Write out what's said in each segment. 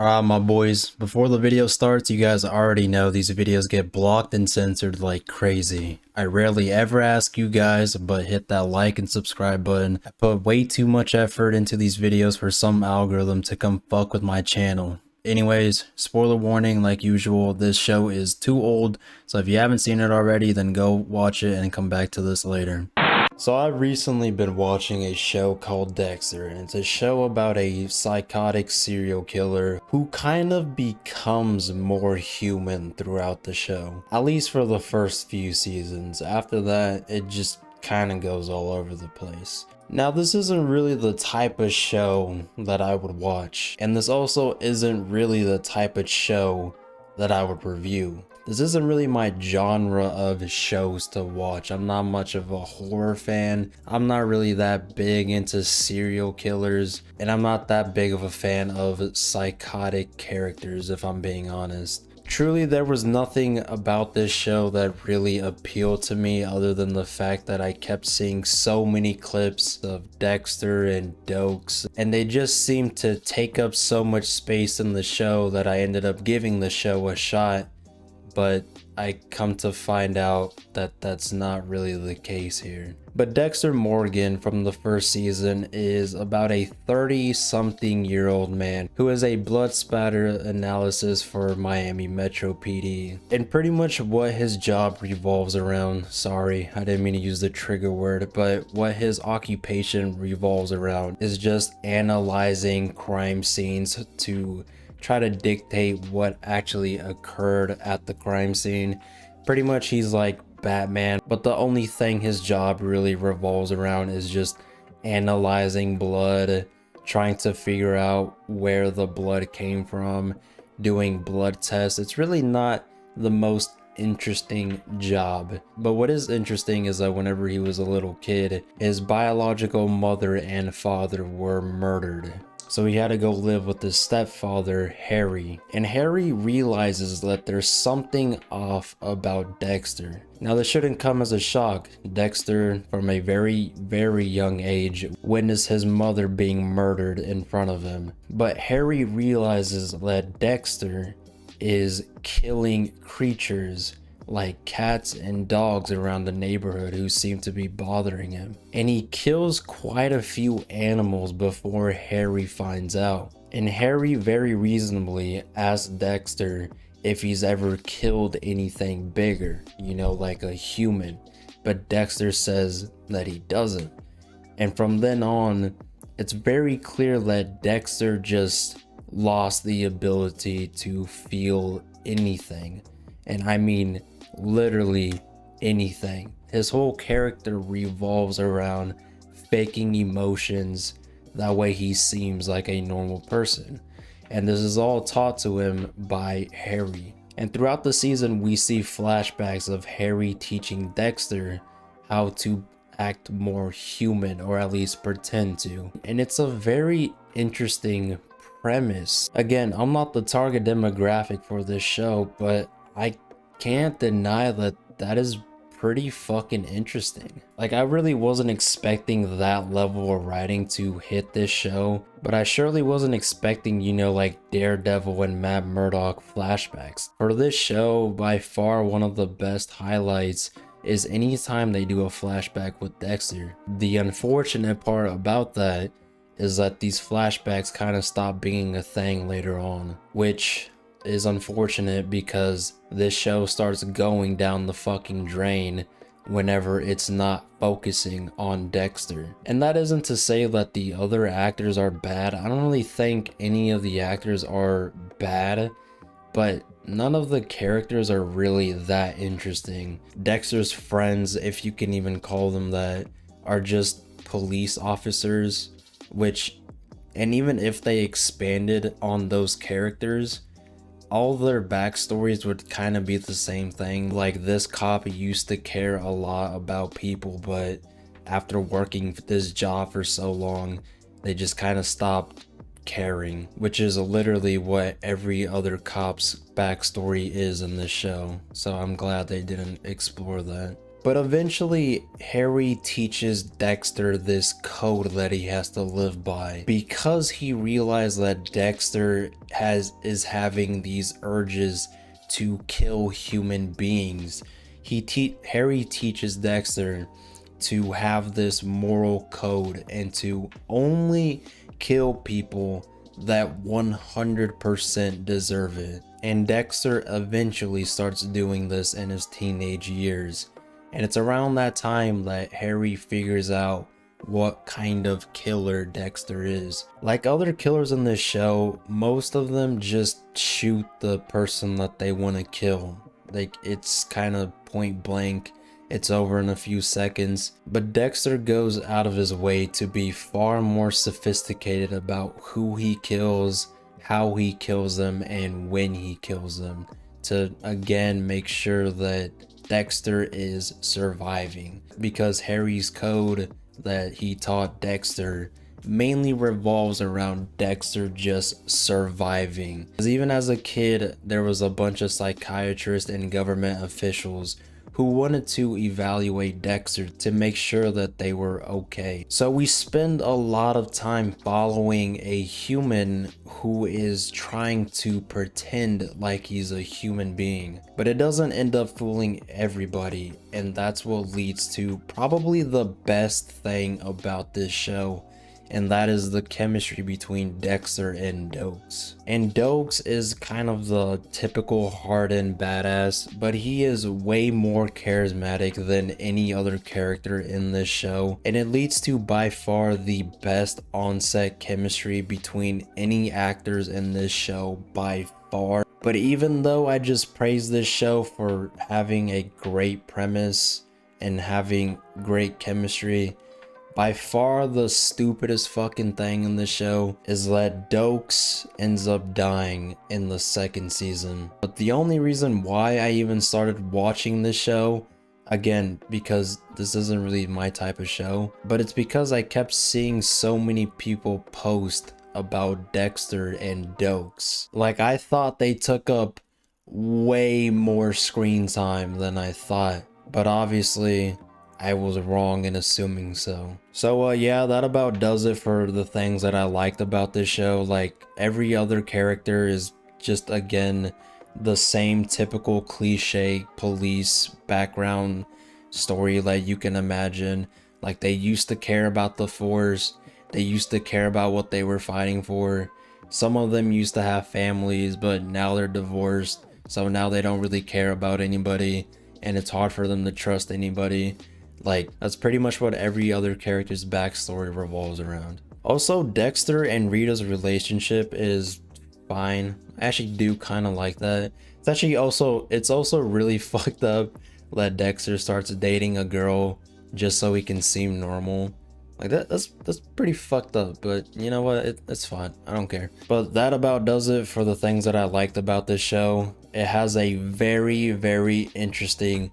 Alright, my boys, before the video starts, you guys already know these videos get blocked and censored like crazy. I rarely ever ask you guys, but hit that like and subscribe button. I put way too much effort into these videos for some algorithm to come fuck with my channel. Anyways, spoiler warning like usual, this show is too old, so if you haven't seen it already, then go watch it and come back to this later. So I've recently been watching a show called Dexter, and it's a show about a psychotic serial killer who kind of becomes more human throughout the show. At least for the first few seasons. After that, it just kind of goes all over the place. Now, this isn't really the type of show that I would watch, and this also isn't really the type of show that I would review. This isn't really my genre of shows to watch. I'm not much of a horror fan. I'm not really that big into serial killers, and I'm not that big of a fan of psychotic characters, if I'm being honest. Truly, there was nothing about this show that really appealed to me other than the fact that I kept seeing so many clips of Dexter and Dokes, and they just seemed to take up so much space in the show that I ended up giving the show a shot. But I come to find out that that's not really the case here. But Dexter Morgan from the first season is about a 30-something-year-old man who is a blood spatter analysis for Miami Metro PD. And pretty much what his job revolves around, sorry, I didn't mean to use the trigger word, but what his occupation revolves around is just analyzing crime scenes to try to dictate what actually occurred at the crime scene. Pretty much he's like Batman, but the only thing his job really revolves around is just analyzing blood, trying to figure out where the blood came from, doing blood tests. It's really not the most interesting job. But what is interesting is that whenever he was a little kid, his biological mother and father were murdered. So he had to go live with his stepfather, Harry. And Harry realizes that there's something off about Dexter. Now, this shouldn't come as a shock. Dexter, from a very, very young age, witnessed his mother being murdered in front of him. But Harry realizes that Dexter is killing creatures like cats and dogs around the neighborhood who seem to be bothering him. And he kills quite a few animals before Harry finds out. And Harry very reasonably asks Dexter if he's ever killed anything bigger, you know, like a human. But Dexter says that he doesn't. And from then on, it's very clear that Dexter just lost the ability to feel anything. And I mean literally anything. His whole character revolves around faking emotions, that way he seems like a normal person. And this is all taught to him by Harry. And throughout the season we see flashbacks of Harry teaching Dexter how to act more human, or at least pretend to. And it's a very interesting premise. Again, I'm not the target demographic for this show, but I can't deny that that is pretty fucking interesting. Like, I really wasn't expecting that level of writing to hit this show, but I surely wasn't expecting, you know, like Daredevil and Matt Murdock flashbacks. For this show, by far one of the best highlights is anytime they do a flashback with Dexter. The unfortunate part about that is that these flashbacks kind of stop being a thing later on, which is unfortunate because this show starts going down the fucking drain whenever it's not focusing on Dexter. And that isn't to say that the other actors are bad. I don't really think any of the actors are bad, but none of the characters are really that interesting. Dexter's friends, if you can even call them that, are just police officers, which, and even if they expanded on those characters, all their backstories would kind of be the same thing. Like, this cop used to care a lot about people, but after working this job for so long, they just kind of stopped caring, which is literally what every other cop's backstory is in this show. So I'm glad they didn't explore that. But eventually, Harry teaches Dexter this code that he has to live by because he realized that Dexter is having these urges to kill human beings. Harry teaches Dexter to have this moral code and to only kill people that 100% deserve it. And Dexter eventually starts doing this in his teenage years. And it's around that time that Harry figures out what kind of killer Dexter is. Like other killers in this show, most of them just shoot the person that they want to kill. Like, it's kind of point blank. It's over in a few seconds. But Dexter goes out of his way to be far more sophisticated about who he kills, how he kills them, and when he kills them, to again make sure that Dexter is surviving, because Harry's code that he taught Dexter mainly revolves around Dexter just surviving. Because even as a kid, there was a bunch of psychiatrists and government officials who wanted to evaluate Dexter to make sure that they were okay. So we spend a lot of time following a human who is trying to pretend like he's a human being, but it doesn't end up fooling everybody, and that's what leads to probably the best thing about this show, and that is the chemistry between Dexter and Dokes. And Dokes is kind of the typical hardened badass, but he is way more charismatic than any other character in this show, and it leads to by far the best on-set chemistry between any actors in this show by far. But even though I just praised this show for having a great premise and having great chemistry, by far the stupidest fucking thing in the show is that Dokes ends up dying in the second season. But the only reason why I even started watching this show, again, because this isn't really my type of show, but it's because I kept seeing so many people post about Dexter and Dokes. Like, I thought they took up way more screen time than I thought, but obviously I was wrong in assuming so. So yeah, that about does it for the things that I liked about this show. Like, every other character is just, again, the same typical cliche police background story that you can imagine. Like, they used to care about the force, they used to care about what they were fighting for. Some of them used to have families, but now they're divorced, so now they don't really care about anybody, and it's hard for them to trust anybody. Like, that's pretty much what every other character's backstory revolves around. Also, Dexter and Rita's relationship is fine. I actually do kind of like that. It's also really fucked up that Dexter starts dating a girl just so he can seem normal. Like, that's pretty fucked up, but you know what, it's fine, I don't care. But that about does it for the things that I liked about this show. It has a very, very interesting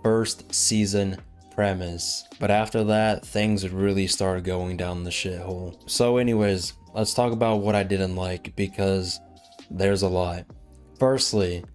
first season premise, but after that things really started going down the shithole. So anyways, let's talk about what I didn't like, because there's a lot. Firstly,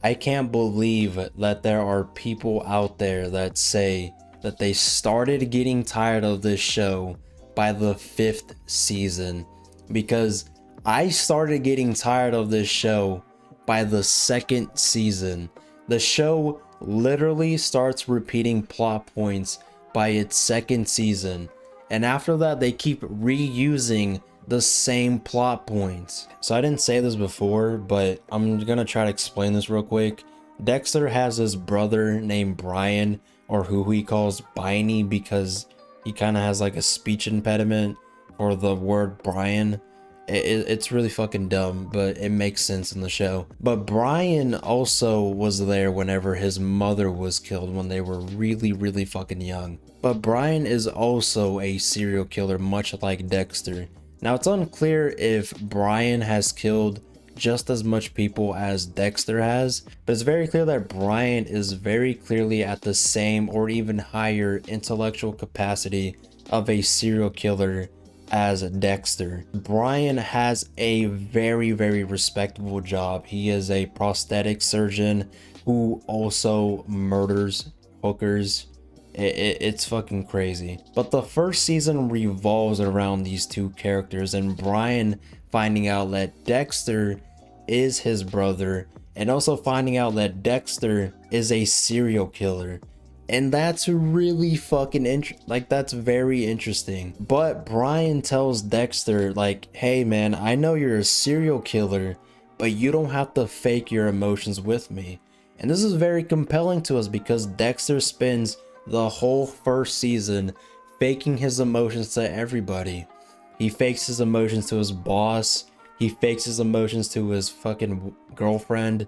I can't believe that there are people out there that say that they started getting tired of this show by the 5th season, because I started getting tired of this show by the 2nd season. The show literally starts repeating plot points by its 2nd season, and after that they keep reusing the same plot points. So I didn't say this before, but I'm gonna try to explain this real quick. Dexter has his brother named Brian, or who he calls Biney, because he kind of has like a speech impediment for the word Brian. It's really fucking dumb, but it makes sense in the show. But Brian also was there whenever his mother was killed when they were really, really fucking young. But Brian is also a serial killer, much like Dexter. Now, it's unclear if Brian has killed just as much people as Dexter has, but it's very clear that Brian is very clearly at the same or even higher intellectual capacity of a serial killer as Dexter. Brian has a very, very respectable job. He is a prosthetic surgeon who also murders hookers. It's fucking crazy. But the first season revolves around these two characters and Brian finding out that Dexter is his brother and also finding out that Dexter is a serial killer. And that's really fucking that's very interesting. But Brian tells Dexter like, hey man, I know you're a serial killer, but you don't have to fake your emotions with me. And this is very compelling to us because Dexter spends the whole first season faking his emotions to everybody. He fakes his emotions to his boss. He fakes his emotions to his fucking girlfriend.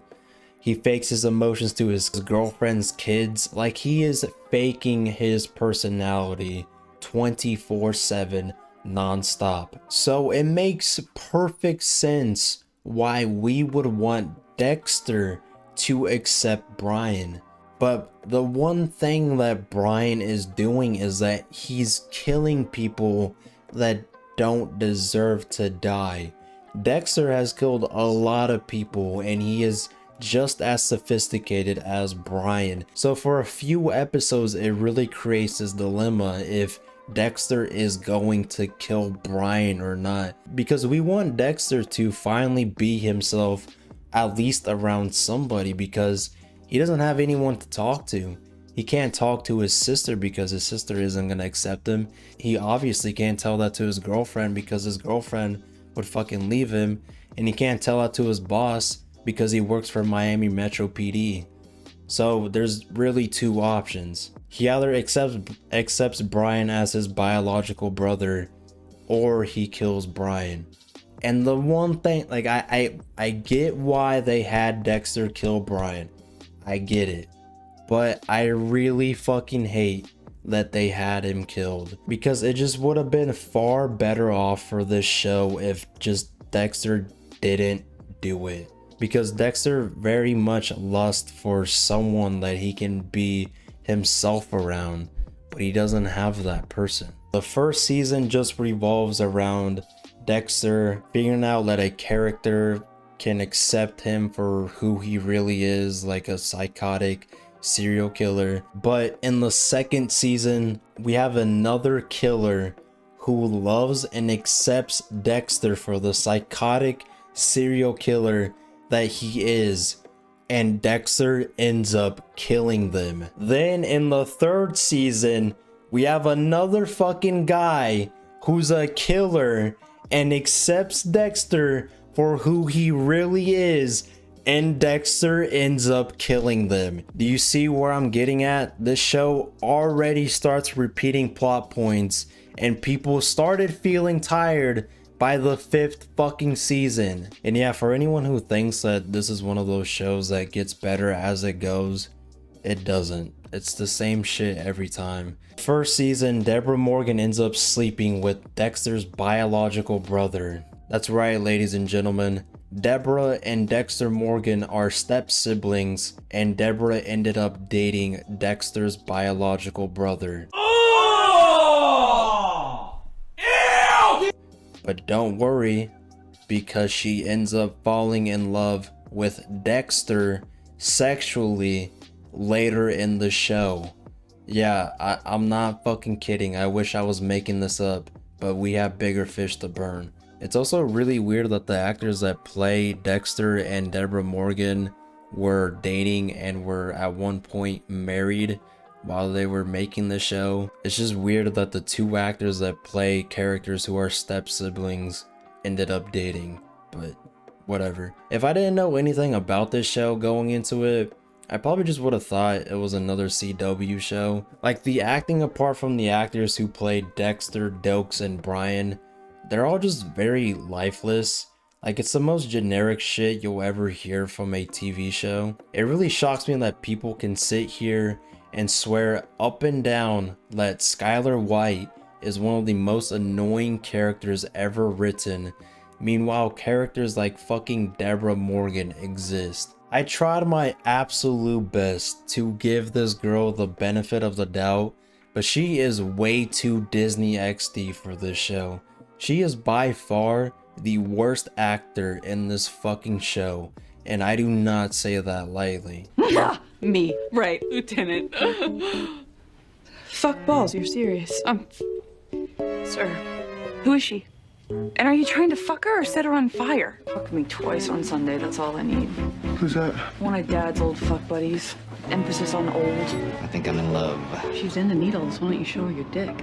He fakes his emotions to his girlfriend's kids. Like, he is faking his personality 24/7 non-stop. So it makes perfect sense why we would want Dexter to accept Brian. But the one thing that Brian is doing is that he's killing people that don't deserve to die. Dexter has killed a lot of people and he is just as sophisticated as Brian. So for a few episodes, it really creates this dilemma if Dexter is going to kill Brian or not. Because we want Dexter to finally be himself, at least around somebody, because he doesn't have anyone to talk to. He can't talk to his sister because his sister isn't going to accept him. He obviously can't tell that to his girlfriend because his girlfriend would fucking leave him. And he can't tell that to his boss because he works for Miami Metro PD. So there's really two options. He either accepts Brian as his biological brother, or he kills Brian. And the one thing, like, I get why they had Dexter kill Brian. I get it. But I really fucking hate that they had him killed, because it just would have been far better off for this show if just Dexter didn't do it. Because Dexter very much lusts for someone that he can be himself around, but he doesn't have that person. The first season just revolves around Dexter figuring out that a character can accept him for who he really is, like a psychotic serial killer. But in the second season, we have another killer who loves and accepts Dexter for the psychotic serial killer that he is, and Dexter ends up killing them. Then in the third season, we have another fucking guy who's a killer and accepts Dexter for who he really is, and Dexter ends up killing them. Do you see where I'm getting at? This show already starts repeating plot points, and people started feeling tired by the 5th fucking season. And yeah, for anyone who thinks that this is one of those shows that gets better as it goes, it doesn't. It's the same shit every time. First season, Deborah Morgan ends up sleeping with Dexter's biological brother. That's right, ladies and gentlemen. Deborah and Dexter Morgan are step siblings, and Deborah ended up dating Dexter's biological brother. But don't worry, because she ends up falling in love with Dexter sexually later in the show. Yeah, I'm not fucking kidding. I wish I was making this up, but we have bigger fish to burn. It's also really weird that the actors that play Dexter and Deborah Morgan were dating and were at one point married while they were making the show. It's just weird that the two actors that play characters who are step siblings ended up dating, but whatever. If I didn't know anything about this show going into it, I probably just would have thought it was another CW show. Like, the acting, apart from the actors who played Dexter, Dokes, and Brian, they're all just very lifeless. Like, it's the most generic shit you'll ever hear from a TV show. It really shocks me that people can sit here and swear up and down that Skylar White is one of the most annoying characters ever written. Meanwhile, characters like fucking Deborah Morgan exist. I tried my absolute best to give this girl the benefit of the doubt, but she is way too Disney XD for this show. She is by far the worst actor in this fucking show, and I do not say that lightly. Me, right, Lieutenant. Fuck balls, you're serious. Sir, who is she? And are you trying to fuck her or set her on fire? Fuck me twice on Sunday, that's all I need. Who's that? One of Dad's old fuck buddies. Emphasis on old. I think I'm in love. She's into needles, why don't you show her your dick?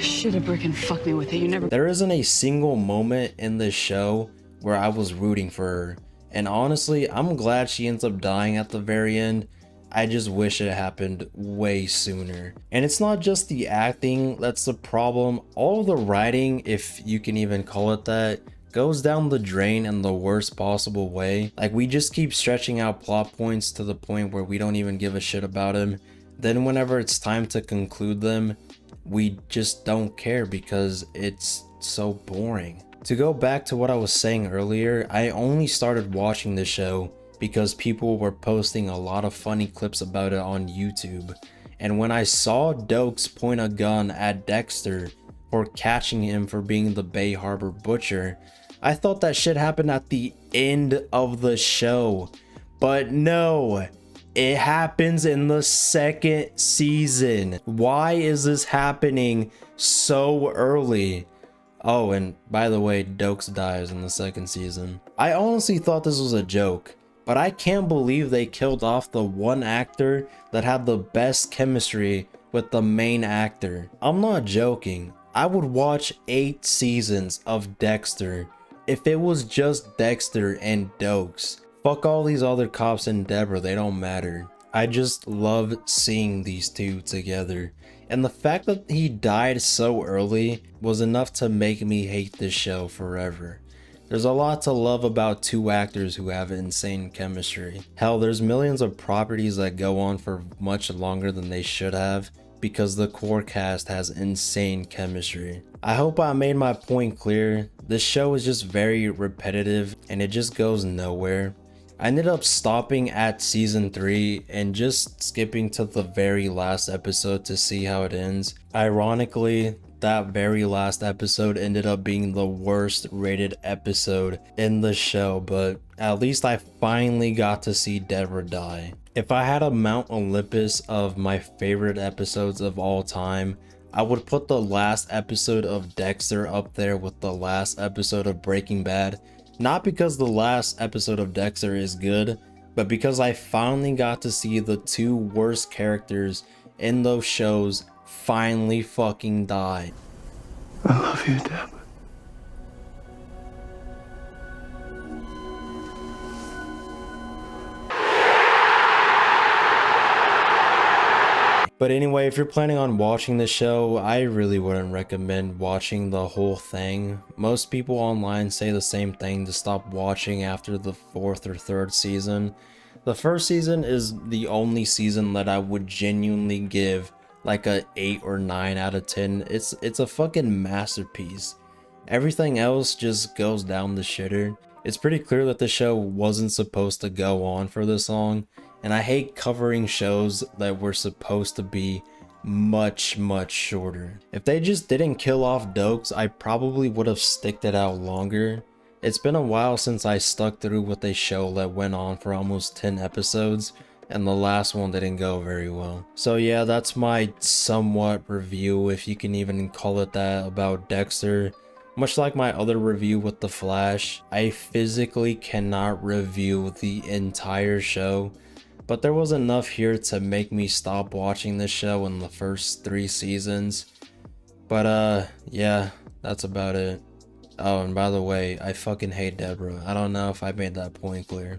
Shit, a brick and fuck me with it, you never- There isn't a single moment in this show where I was rooting for her. And honestly, I'm glad she ends up dying at the very end. I just wish it happened way sooner. And it's not just the acting that's the problem. All the writing, if you can even call it that, goes down the drain in the worst possible way. Like, we just keep stretching out plot points to the point where we don't even give a shit about him. Then whenever it's time to conclude them, we just don't care because it's so boring. To go back to what I was saying earlier, I only started watching this show because people were posting a lot of funny clips about it on YouTube. And when I saw Dokes point a gun at Dexter for catching him for being the Bay Harbor Butcher, I thought that shit happened at the end of the show. But no, it happens in the second season. Why is this happening so early? Oh, and by the way, Dokes dies in the second season. I honestly thought this was a joke, but I can't believe they killed off the one actor that had the best chemistry with the main actor. I'm not joking. I would watch 8 seasons of Dexter if it was just Dexter and Dokes. Fuck all these other cops and Deborah, they don't matter. I just love seeing these two together. And the fact that he died so early was enough to make me hate this show forever. There's a lot to love about two actors who have insane chemistry. Hell, there's millions of properties that go on for much longer than they should have because the core cast has insane chemistry. I hope I made my point clear. This show is just very repetitive and it just goes nowhere. I ended up stopping at season 3 and just skipping to the very last episode to see how it ends. Ironically, that very last episode ended up being the worst rated episode in the show, but at least I finally got to see Deborah die. If I had a Mount Olympus of my favorite episodes of all time, I would put the last episode of Dexter up there with the last episode of Breaking Bad. Not because the last episode of Dexter is good, but because I finally got to see the two worst characters in those shows finally fucking die. I love you, Deb. But anyway, if you're planning on watching the show, I really wouldn't recommend watching the whole thing. Most people online say the same thing, to stop watching after the 4th or 3rd season. The first season is the only season that I would genuinely give like a 8 or 9 out of 10. It's a fucking masterpiece. Everything else just goes down the shitter. It's pretty clear that the show wasn't supposed to go on for this long. And I hate covering shows that were supposed to be much shorter. If they just didn't kill off Dokes, I probably would have sticked it out longer. It's been a while since I stuck through with a show that went on for almost 10 episodes, and the last one didn't go very well. So yeah, that's my somewhat review, if you can even call it that, about Dexter. Much like my other review with The Flash, I physically cannot review the entire show. But there was enough here to make me stop watching this show in the first 3 seasons. But yeah, that's about it. Oh, and by the way, I fucking hate Deborah. I don't know if I made that point clear.